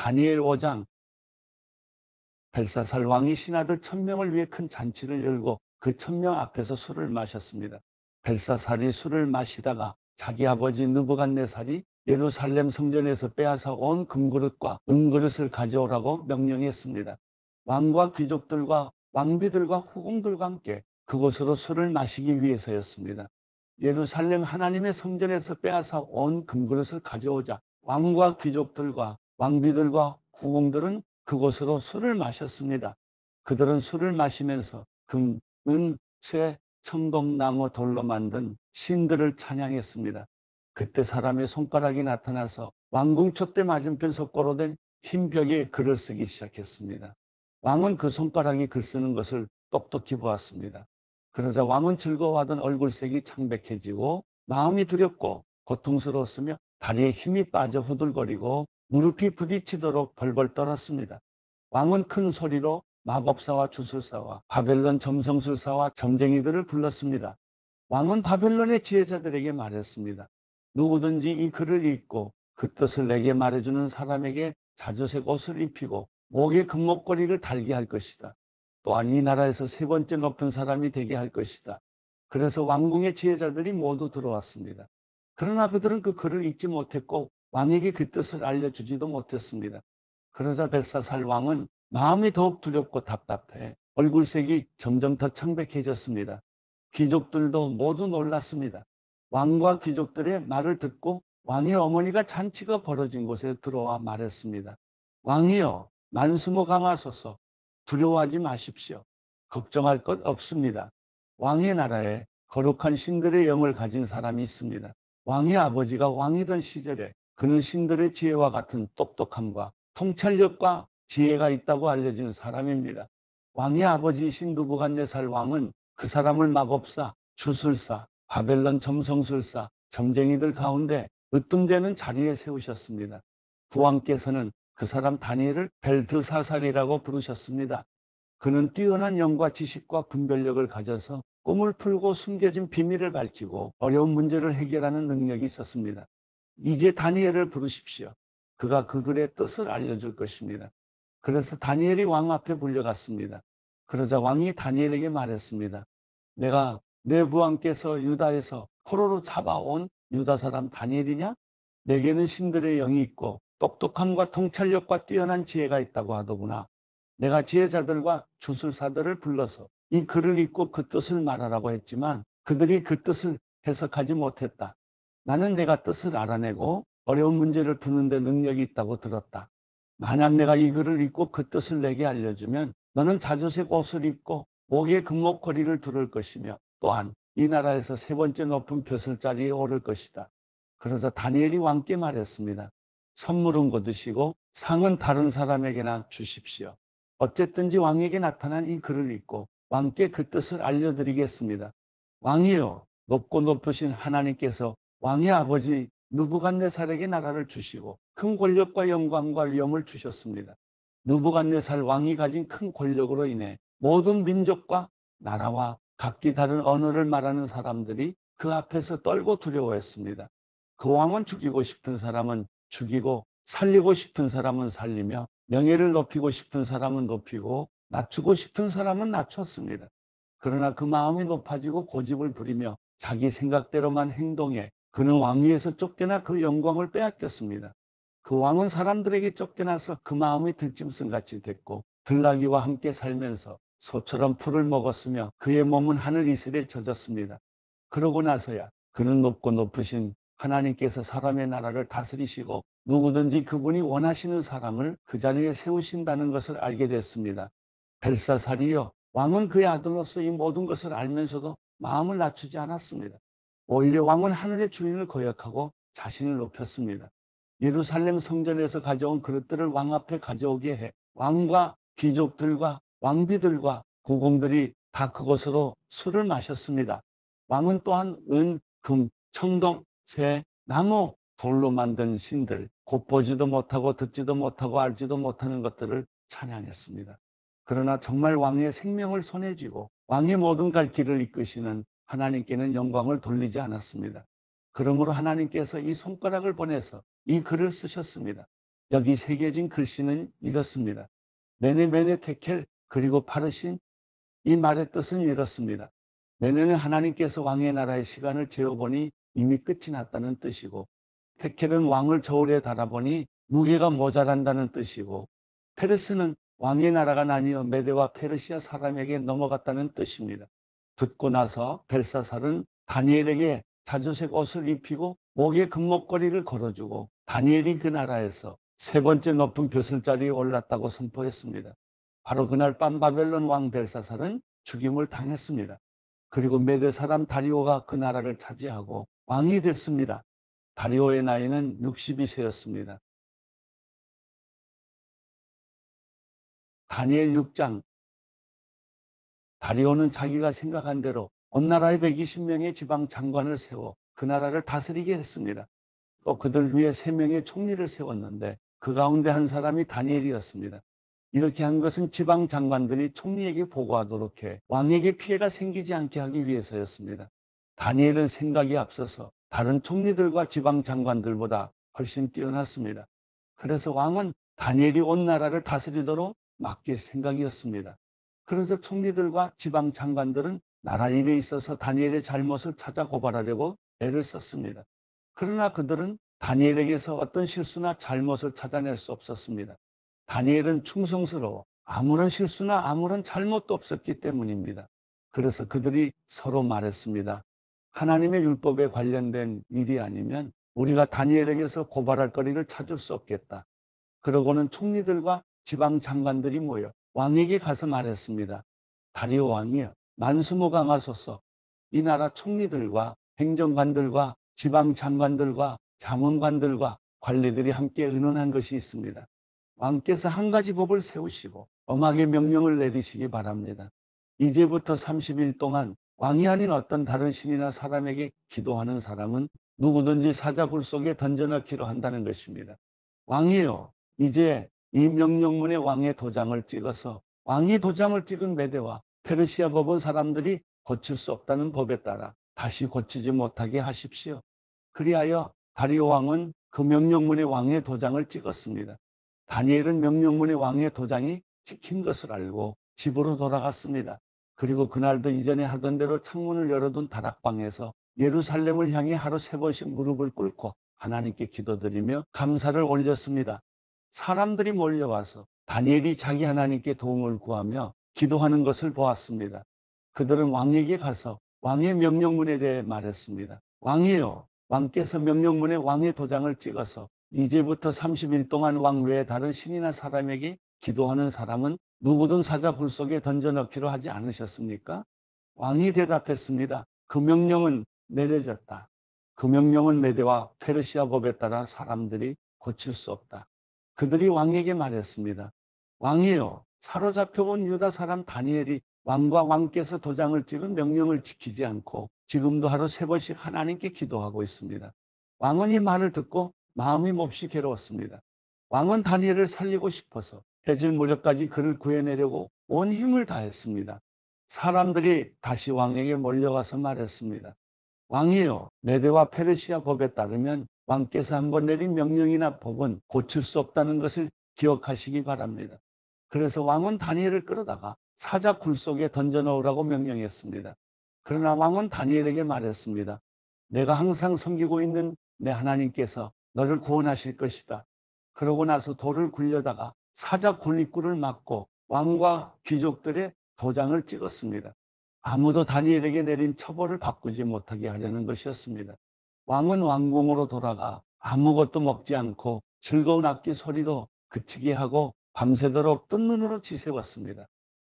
다니엘 5장. 벨사살 왕이 신하들 1000명을 위해 큰 잔치를 열고 그 1000명 앞에서 술을 마셨습니다. 벨사살이 술을 마시다가 자기 아버지 느부갓네살이 예루살렘 성전에서 빼앗아 온 금그릇과 은그릇을 가져오라고 명령했습니다. 왕과 귀족들과 왕비들과 후궁들과 함께 그곳으로 술을 마시기 위해서였습니다. 예루살렘 하나님의 성전에서 빼앗아 온 금그릇을 가져오자 왕과 귀족들과 왕비들과 후궁들은 그곳으로 술을 마셨습니다. 그들은 술을 마시면서 금, 은, 쇠, 청동나무 돌로 만든 신들을 찬양했습니다. 그때 사람의 손가락이 나타나서 왕궁촉대 맞은편 석고로 된 흰 벽에 글을 쓰기 시작했습니다. 왕은 그 손가락이 글 쓰는 것을 똑똑히 보았습니다. 그러자 왕은 즐거워하던 얼굴색이 창백해지고 마음이 두렵고 고통스러웠으며 다리에 힘이 빠져 후들거리고 무릎이 부딪히도록 벌벌 떨었습니다. 왕은 큰 소리로 마법사와 주술사와 바벨론 점성술사와 점쟁이들을 불렀습니다. 왕은 바벨론의 지혜자들에게 말했습니다. 누구든지 이 글을 읽고 그 뜻을 내게 말해주는 사람에게 자주색 옷을 입히고 목에 금목걸이를 달게 할 것이다. 또한 이 나라에서 세 번째 높은 사람이 되게 할 것이다. 그래서 왕궁의 지혜자들이 모두 들어왔습니다. 그러나 그들은 그 글을 읽지 못했고 왕에게 그 뜻을 알려주지도 못했습니다. 그러자 벨사살 왕은 마음이 더욱 두렵고 답답해 얼굴색이 점점 더 창백해졌습니다. 귀족들도 모두 놀랐습니다. 왕과 귀족들의 말을 듣고 왕의 어머니가 잔치가 벌어진 곳에 들어와 말했습니다. 왕이여, 만수무강하소서. 두려워하지 마십시오. 걱정할 것 없습니다. 왕의 나라에 거룩한 신들의 영을 가진 사람이 있습니다. 왕의 아버지가 왕이던 시절에 그는 신들의 지혜와 같은 똑똑함과 통찰력과 지혜가 있다고 알려진 사람입니다. 왕의 아버지이신 느부갓네살 왕은 그 사람을 마법사, 주술사, 바벨론 점성술사, 점쟁이들 가운데 으뜸되는 자리에 세우셨습니다. 부왕께서는 그 사람 다니엘을 벨드사살이라고 부르셨습니다. 그는 뛰어난 영과 지식과 분별력을 가져서 꿈을 풀고 숨겨진 비밀을 밝히고 어려운 문제를 해결하는 능력이 있었습니다. 이제 다니엘을 부르십시오. 그가 그 글의 뜻을 알려줄 것입니다. 그래서 다니엘이 왕 앞에 불려갔습니다. 그러자 왕이 다니엘에게 말했습니다. 내가 내 부왕께서 유다에서 포로로 잡아온 유다 사람 다니엘이냐? 내게는 신들의 영이 있고 똑똑함과 통찰력과 뛰어난 지혜가 있다고 하더구나. 내가 지혜자들과 주술사들을 불러서 이 글을 읽고 그 뜻을 말하라고 했지만 그들이 그 뜻을 해석하지 못했다. 나는 내가 뜻을 알아내고 어려운 문제를 푸는 데 능력이 있다고 들었다. 만약 내가 이 글을 읽고 그 뜻을 내게 알려주면 너는 자주색 옷을 입고 목에 금목걸이를 두를 것이며 또한 이 나라에서 세 번째 높은 벼슬자리에 오를 것이다. 그러자 다니엘이 왕께 말했습니다. 선물은 거두시고 상은 다른 사람에게나 주십시오. 어쨌든지 왕에게 나타난 이 글을 읽고 왕께 그 뜻을 알려드리겠습니다. 왕이여, 높고 높으신 하나님께서 왕의 아버지 느부갓네살에게 나라를 주시고 큰 권력과 영광과 위엄을 주셨습니다. 느부갓네살 왕이 가진 큰 권력으로 인해 모든 민족과 나라와 각기 다른 언어를 말하는 사람들이 그 앞에서 떨고 두려워했습니다. 그 왕은 죽이고 싶은 사람은 죽이고 살리고 싶은 사람은 살리며 명예를 높이고 싶은 사람은 높이고 낮추고 싶은 사람은 낮췄습니다. 그러나 그 마음이 높아지고 고집을 부리며 자기 생각대로만 행동해 그는 왕위에서 쫓겨나 그 영광을 빼앗겼습니다. 그 왕은 사람들에게 쫓겨나서 그 마음이 들짐승같이 됐고 들나귀와 함께 살면서 소처럼 풀을 먹었으며 그의 몸은 하늘 이슬에 젖었습니다. 그러고 나서야 그는 높고 높으신 하나님께서 사람의 나라를 다스리시고 누구든지 그분이 원하시는 사람을 그 자리에 세우신다는 것을 알게 됐습니다. 벨사살이여, 왕은 그의 아들로서 이 모든 것을 알면서도 마음을 낮추지 않았습니다. 오히려 왕은 하늘의 주인을 거역하고 자신을 높였습니다. 예루살렘 성전에서 가져온 그릇들을 왕 앞에 가져오게 해 왕과 귀족들과 왕비들과 후궁들이 다 그곳으로 술을 마셨습니다. 왕은 또한 은, 금, 청동, 쇠, 나무, 돌로 만든 신들, 곧 보지도 못하고 듣지도 못하고 알지도 못하는 것들을 찬양했습니다. 그러나 정말 왕의 생명을 손에 쥐고 왕의 모든 갈 길을 이끄시는 하나님께는 영광을 돌리지 않았습니다. 그러므로 하나님께서 이 손가락을 보내서 이 글을 쓰셨습니다. 여기 새겨진 글씨는 이렇습니다. 메네 테켈 그리고 파르신, 이 말의 뜻은 이렇습니다. 메네는 하나님께서 왕의 나라의 시간을 재어보니 이미 끝이 났다는 뜻이고, 테켈은 왕을 저울에 달아보니 무게가 모자란다는 뜻이고, 페르스는 왕의 나라가 나뉘어 메대와 페르시아 사람에게 넘어갔다는 뜻입니다. 듣고 나서 벨사살은 다니엘에게 자주색 옷을 입히고 목에 금목걸이를 걸어주고, 다니엘이 그 나라에서 세 번째 높은 벼슬자리에 올랐다고 선포했습니다. 바로 그날 밤 바벨론 왕 벨사살은 죽임을 당했습니다. 그리고 메대 사람 다리오가 그 나라를 차지하고 왕이 됐습니다. 다리오의 나이는 62세였습니다. 다니엘 6장. 다리오는 자기가 생각한 대로 온 나라에 120명의 지방 장관을 세워 그 나라를 다스리게 했습니다. 또 그들 위에 3명의 총리를 세웠는데 그 가운데 한 사람이 다니엘이었습니다. 이렇게 한 것은 지방 장관들이 총리에게 보고하도록 해 왕에게 피해가 생기지 않게 하기 위해서였습니다. 다니엘은 생각이 앞서서 다른 총리들과 지방 장관들보다 훨씬 뛰어났습니다. 그래서 왕은 다니엘이 온 나라를 다스리도록 맡길 생각이었습니다. 그래서 총리들과 지방 장관들은 나라 일에 있어서 다니엘의 잘못을 찾아 고발하려고 애를 썼습니다. 그러나 그들은 다니엘에게서 어떤 실수나 잘못을 찾아낼 수 없었습니다. 다니엘은 충성스러워 아무런 실수나 아무런 잘못도 없었기 때문입니다. 그래서 그들이 서로 말했습니다. 하나님의 율법에 관련된 일이 아니면 우리가 다니엘에게서 고발할 거리를 찾을 수 없겠다. 그러고는 총리들과 지방 장관들이 모여 왕에게 가서 말했습니다. 다리오 왕이여, 만수무강하소서. 이 나라 총리들과 행정관들과 지방 장관들과 자문관들과 관리들이 함께 의논한 것이 있습니다. 왕께서 한 가지 법을 세우시고 엄하게 명령을 내리시기 바랍니다. 이제부터 30일 동안 왕이 아닌 어떤 다른 신이나 사람에게 기도하는 사람은 누구든지 사자굴 속에 던져넣기로 한다는 것입니다. 왕이요, 이제 이 명령문에 왕의 도장을 찍어서 왕이 도장을 찍은 메대와 페르시아 법은 사람들이 고칠 수 없다는 법에 따라 다시 고치지 못하게 하십시오. 그리하여 다리오 왕은 그 명령문에 왕의 도장을 찍었습니다. 다니엘은 명령문에 왕의 도장이 찍힌 것을 알고 집으로 돌아갔습니다. 그리고 그날도 이전에 하던 대로 창문을 열어둔 다락방에서 예루살렘을 향해 하루 3번씩 무릎을 꿇고 하나님께 기도드리며 감사를 올렸습니다. 사람들이 몰려와서 다니엘이 자기 하나님께 도움을 구하며 기도하는 것을 보았습니다. 그들은 왕에게 가서 왕의 명령문에 대해 말했습니다. 왕이요, 왕께서 명령문에 왕의 도장을 찍어서 이제부터 30일 동안 왕 외에 다른 신이나 사람에게 기도하는 사람은 누구든 사자굴 속에 던져넣기로 하지 않으셨습니까? 왕이 대답했습니다. 그 명령은 내려졌다. 그 명령은 메대와 페르시아 법에 따라 사람들이 고칠 수 없다. 그들이 왕에게 말했습니다. 왕이여, 사로잡혀 온 유다 사람 다니엘이 왕과 왕께서 도장을 찍은 명령을 지키지 않고 지금도 하루 3번씩 하나님께 기도하고 있습니다. 왕은 이 말을 듣고 마음이 몹시 괴로웠습니다. 왕은 다니엘을 살리고 싶어서 해질 무렵까지 그를 구해내려고 온 힘을 다했습니다. 사람들이 다시 왕에게 몰려와서 말했습니다. 왕이여, 메대와 페르시아 법에 따르면 왕께서 한번 내린 명령이나 법은 고칠 수 없다는 것을 기억하시기 바랍니다. 그래서 왕은 다니엘을 끌어다가 사자 굴 속에 던져넣으라고 명령했습니다. 그러나 왕은 다니엘에게 말했습니다. 내가 항상 섬기고 있는 내 하나님께서 너를 구원하실 것이다. 그러고 나서 돌을 굴려다가 사자 굴 입구를 막고 왕과 귀족들의 도장을 찍었습니다. 아무도 다니엘에게 내린 처벌을 바꾸지 못하게 하려는 것이었습니다. 왕은 왕궁으로 돌아가 아무것도 먹지 않고 즐거운 악기 소리도 그치게 하고 밤새도록 뜬 눈으로 지새웠습니다.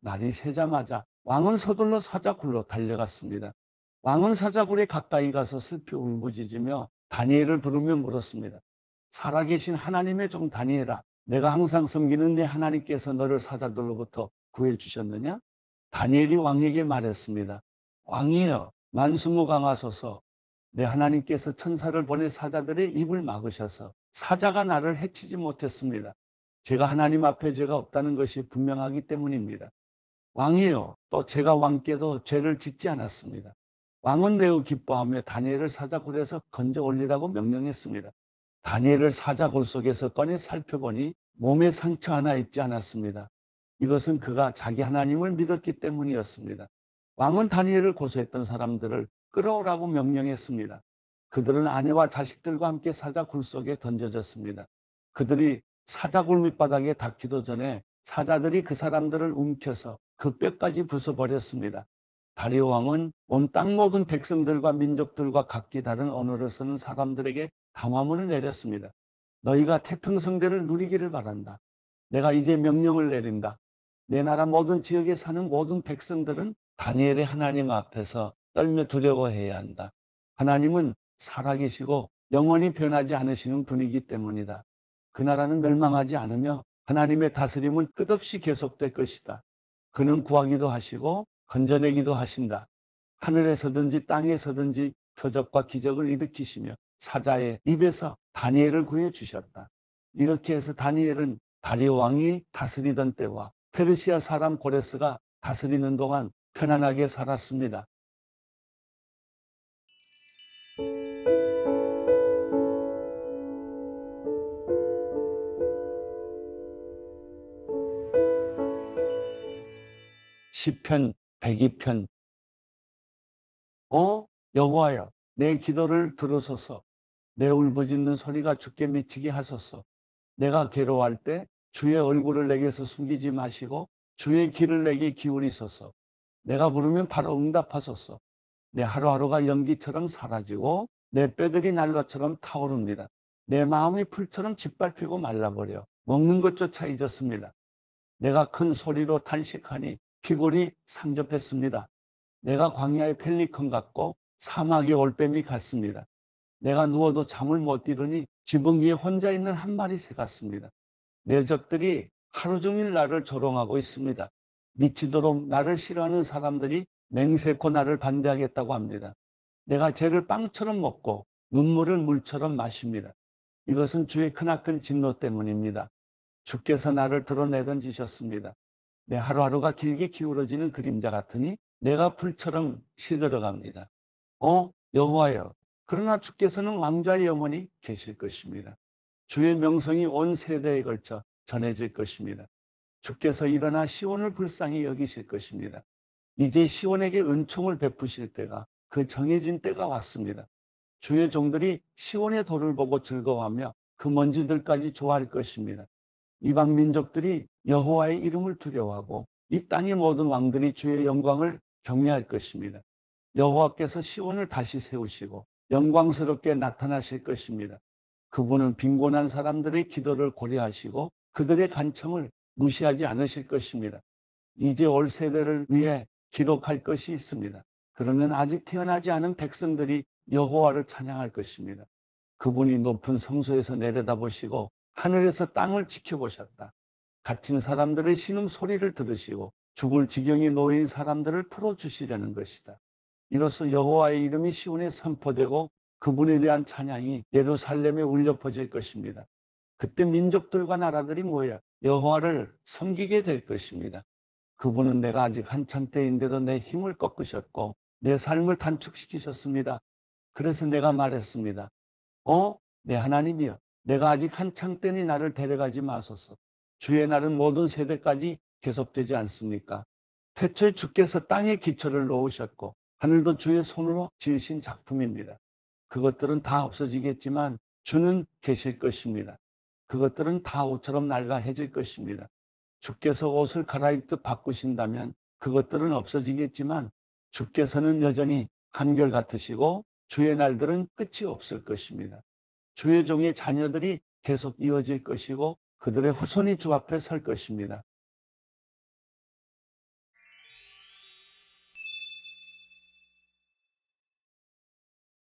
날이 새자마자 왕은 서둘러 사자굴로 달려갔습니다. 왕은 사자굴에 가까이 가서 슬피 울부짖으며 다니엘을 부르며 물었습니다. 살아계신 하나님의 종 다니엘아, 내가 항상 섬기는 내 하나님께서 너를 사자들로부터 구해주셨느냐? 다니엘이 왕에게 말했습니다. 왕이여, 만수무강하소서. 내 하나님께서 천사를 보내 사자들의 입을 막으셔서 사자가 나를 해치지 못했습니다. 제가 하나님 앞에 죄가 없다는 것이 분명하기 때문입니다. 왕이여, 또 제가 왕께도 죄를 짓지 않았습니다. 왕은 매우 기뻐하며 다니엘을 사자굴에서 건져 올리라고 명령했습니다. 다니엘을 사자굴 속에서 꺼내 살펴보니 몸에 상처 하나 입지 않았습니다. 이것은 그가 자기 하나님을 믿었기 때문이었습니다. 왕은 다니엘을 고소했던 사람들을 끌어오라고 명령했습니다. 그들은 아내와 자식들과 함께 사자굴 속에 던져졌습니다. 그들이 사자굴 밑바닥에 닿기도 전에 사자들이 그 사람들을 움켜서 그 뼈까지 부숴버렸습니다. 다리오 왕은 온 땅 모든 백성들과 민족들과 각기 다른 언어를 쓰는 사람들에게 담화문을 내렸습니다. 너희가 태평성대를 누리기를 바란다. 내가 이제 명령을 내린다. 내 나라 모든 지역에 사는 모든 백성들은 다니엘의 하나님 앞에서 떨며 두려워해야 한다. 하나님은 살아계시고 영원히 변하지 않으시는 분이기 때문이다. 그 나라는 멸망하지 않으며 하나님의 다스림은 끝없이 계속될 것이다. 그는 구하기도 하시고 건져내기도 하신다. 하늘에서든지 땅에서든지 표적과 기적을 일으키시며 사자의 입에서 다니엘을 구해주셨다. 이렇게 해서 다니엘은 다리오 왕이 다스리던 때와 페르시아 사람 고레스가 다스리는 동안 편안하게 살았습니다. 시편 102편. 여호와여, 내 기도를 들으소서. 내 울부짖는 소리가 주께 미치게 하소서. 내가 괴로워할 때 주의 얼굴을 내게서 숨기지 마시고 주의 귀를 내게 기울이소서. 내가 부르면 바로 응답하소서. 내 하루하루가 연기처럼 사라지고 내 뼈들이 난로처럼 타오릅니다. 내 마음이 풀처럼 짓밟히고 말라버려 먹는 것조차 잊었습니다. 내가 큰 소리로 탄식하니 피골이 상접했습니다. 내가 광야의 펠리컨 같고 사막의 올빼미 같습니다. 내가 누워도 잠을 못 이루니 지붕 위에 혼자 있는 한 마리 새 같습니다. 내 적들이 하루 종일 나를 조롱하고 있습니다. 미치도록 나를 싫어하는 사람들이 맹세코 나를 반대하겠다고 합니다. 내가 죄를 빵처럼 먹고 눈물을 물처럼 마십니다. 이것은 주의 크나큰 진노 때문입니다. 주께서 나를 드러내던지셨습니다. 내 하루하루가 길게 기울어지는 그림자 같으니 내가 불처럼 시들어갑니다. 여호와여, 그러나 주께서는 왕좌의 영원히 계실 것입니다. 주의 명성이 온 세대에 걸쳐 전해질 것입니다. 주께서 일어나 시온을 불쌍히 여기실 것입니다. 이제 시온에게 은총을 베푸실 때가, 그 정해진 때가 왔습니다. 주의 종들이 시온의 돌을 보고 즐거워하며 그 먼지들까지 좋아할 것입니다. 이방 민족들이 여호와의 이름을 두려워하고 이 땅의 모든 왕들이 주의 영광을 경외할 것입니다. 여호와께서 시온을 다시 세우시고 영광스럽게 나타나실 것입니다. 그분은 빈곤한 사람들의 기도를 고려하시고 그들의 간청을 무시하지 않으실 것입니다. 이제 올 세대를 위해 기록할 것이 있습니다. 그러면 아직 태어나지 않은 백성들이 여호와를 찬양할 것입니다. 그분이 높은 성소에서 내려다보시고 하늘에서 땅을 지켜보셨다. 갇힌 사람들의 신음 소리를 들으시고 죽을 지경에 놓인 사람들을 풀어주시려는 것이다. 이로써 여호와의 이름이 시온에 선포되고 그분에 대한 찬양이 예루살렘에 울려 퍼질 것입니다. 그때 민족들과 나라들이 모여 여호와를 섬기게 될 것입니다. 그분은 내가 아직 한창 때인데도 내 힘을 꺾으셨고 내 삶을 단축시키셨습니다. 그래서 내가 말했습니다. 내 하나님이여, 내가 아직 한창 때니 나를 데려가지 마소서. 주의 날은 모든 세대까지 계속되지 않습니까? 태초에 주께서 땅에 기초를 놓으셨고 하늘도 주의 손으로 지으신 작품입니다. 그것들은 다 없어지겠지만 주는 계실 것입니다. 그것들은 다 옷처럼 낡아해질 것입니다. 주께서 옷을 갈아입듯 바꾸신다면 그것들은 없어지겠지만 주께서는 여전히 한결같으시고 주의 날들은 끝이 없을 것입니다. 주의 종의 자녀들이 계속 이어질 것이고 그들의 후손이 주 앞에 설 것입니다.